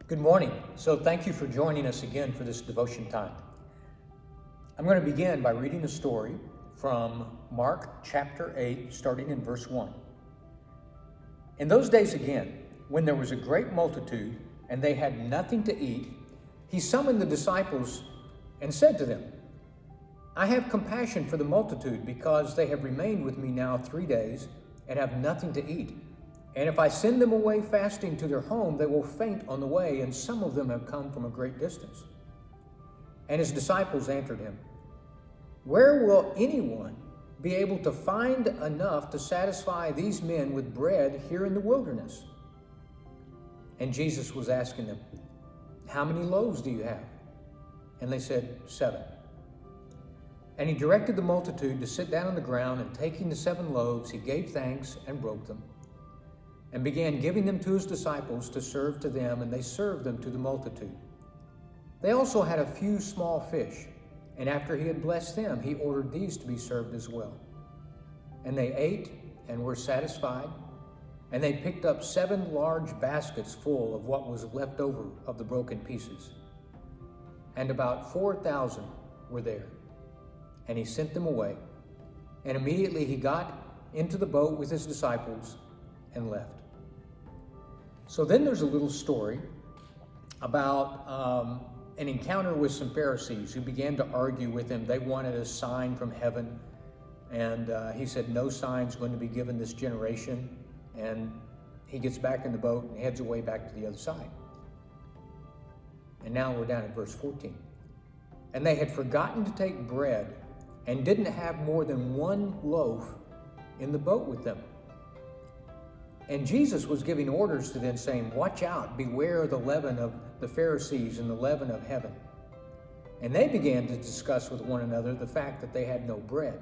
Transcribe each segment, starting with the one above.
Good morning. So thank you for joining us again for this devotion time. I'm going to begin by reading a story from Mark chapter 8, starting in verse 1. In those days again, when there was a great multitude and they had nothing to eat, he summoned the disciples and said to them, I have compassion for the multitude because they have remained with me now 3 days and have nothing to eat. And if I send them away fasting to their home, they will faint on the way, and some of them have come from a great distance. And his disciples answered him, Where will anyone be able to find enough to satisfy these men with bread here in the wilderness? And Jesus was asking them, How many loaves do you have? And they said, 7. And he directed the multitude to sit down on the ground, and taking the 7 loaves, he gave thanks and broke them, and began giving them to his disciples to serve to them, and they served them to the multitude. They also had a few small fish, and after he had blessed them, he ordered these to be served as well. And they ate and were satisfied, and they picked up 7 large baskets full of what was left over of the broken pieces. And about 4,000 were there. And he sent them away, and immediately he got into the boat with his disciples and left. So then there's a little story about an encounter with some Pharisees who began to argue with him. They wanted a sign from heaven, and he said no sign's going to be given this generation. And he gets back in the boat and heads away back to the other side. And now we're down at verse 14. And they had forgotten to take bread and didn't have more than 1 loaf in the boat with them. And Jesus was giving orders to them, saying, Watch out, beware of the leaven of the Pharisees and the leaven of heaven. And they began to discuss with one another the fact that they had no bread.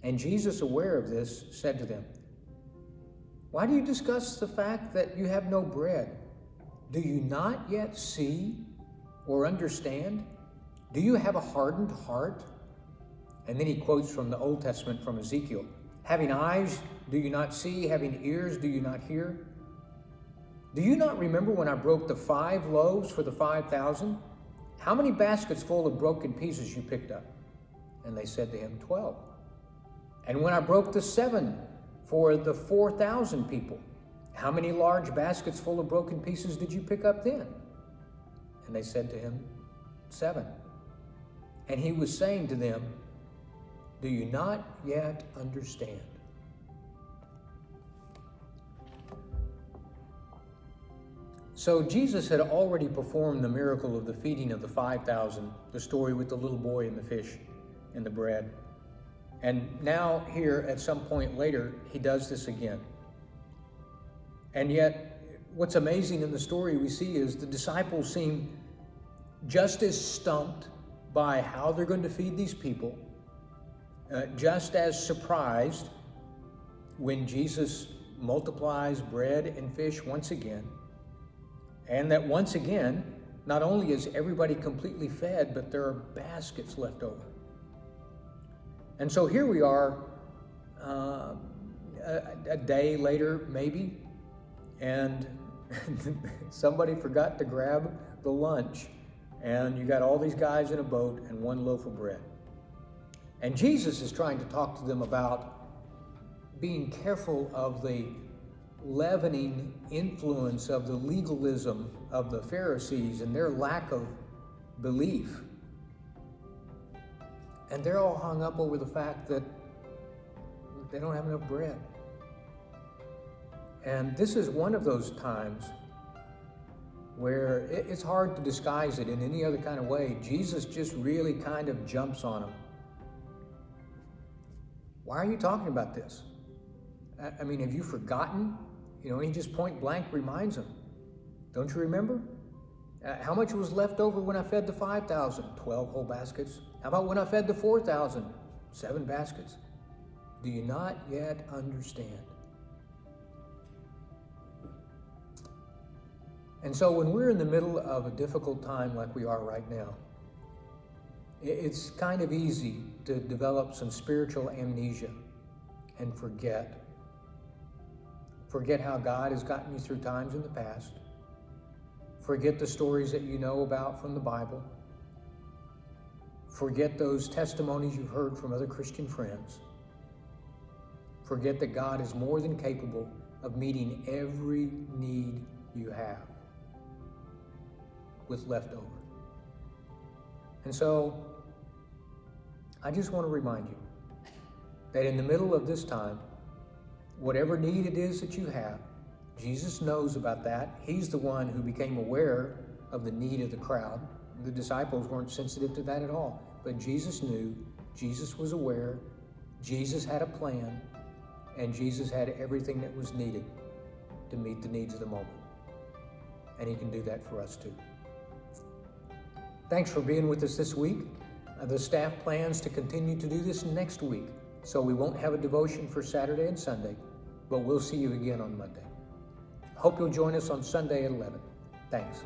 And Jesus, aware of this, said to them, Why do you discuss the fact that you have no bread? Do you not yet see or understand? Do you have a hardened heart? And then he quotes from the Old Testament from Ezekiel. Having eyes, do you not see? Having ears, do you not hear? Do you not remember when I broke the 5 loaves for the 5,000? How many baskets full of broken pieces you picked up? And they said to him, 12. And when I broke the 7 for the 4,000 people, how many large baskets full of broken pieces did you pick up then? And they said to him, 7. And he was saying to them, Do you not yet understand? So Jesus had already performed the miracle of the feeding of the 5,000, the story with the little boy and the fish and the bread. And now here, at some point later, he does this again. And yet, what's amazing in the story we see is the disciples seem just as stumped by how they're going to feed these people, just as surprised when Jesus multiplies bread and fish once again. And that once again, not only is everybody completely fed, but there are baskets left over. And so here we are, a day later maybe, and somebody forgot to grab the lunch, and you got all these guys in a boat and 1 loaf of bread. And Jesus is trying to talk to them about being careful of the leavening influence of the legalism of the Pharisees and their lack of belief. And they're all hung up over the fact that they don't have enough bread. And this is one of those times where it's hard to disguise it in any other kind of way. Jesus just really kind of jumps on them. Why are you talking about this? I mean, have you forgotten? And he just point blank reminds them. Don't you remember? How much was left over when I fed the 5,000? 12 whole baskets. How about when I fed the 4,000? 7 baskets. Do you not yet understand? And so when we're in the middle of a difficult time like we are right now, it's kind of easy to develop some spiritual amnesia and forget how God has gotten you through times in the past, Forget the stories that you know about from the Bible. Forget those testimonies you've heard from other Christian friends. Forget that God is more than capable of meeting every need you have with leftover. And so, I just want to remind you that in the middle of this time, whatever need it is that you have, Jesus knows about that. He's the one who became aware of the need of the crowd. The disciples weren't sensitive to that at all. But Jesus knew, Jesus was aware, Jesus had a plan, and Jesus had everything that was needed to meet the needs of the moment. And He can do that for us too. Thanks for being with us this week. The staff plans to continue to do this next week, so we won't have a devotion for Saturday and Sunday, but we'll see you again on Monday. Hope you'll join us on Sunday at 11. Thanks.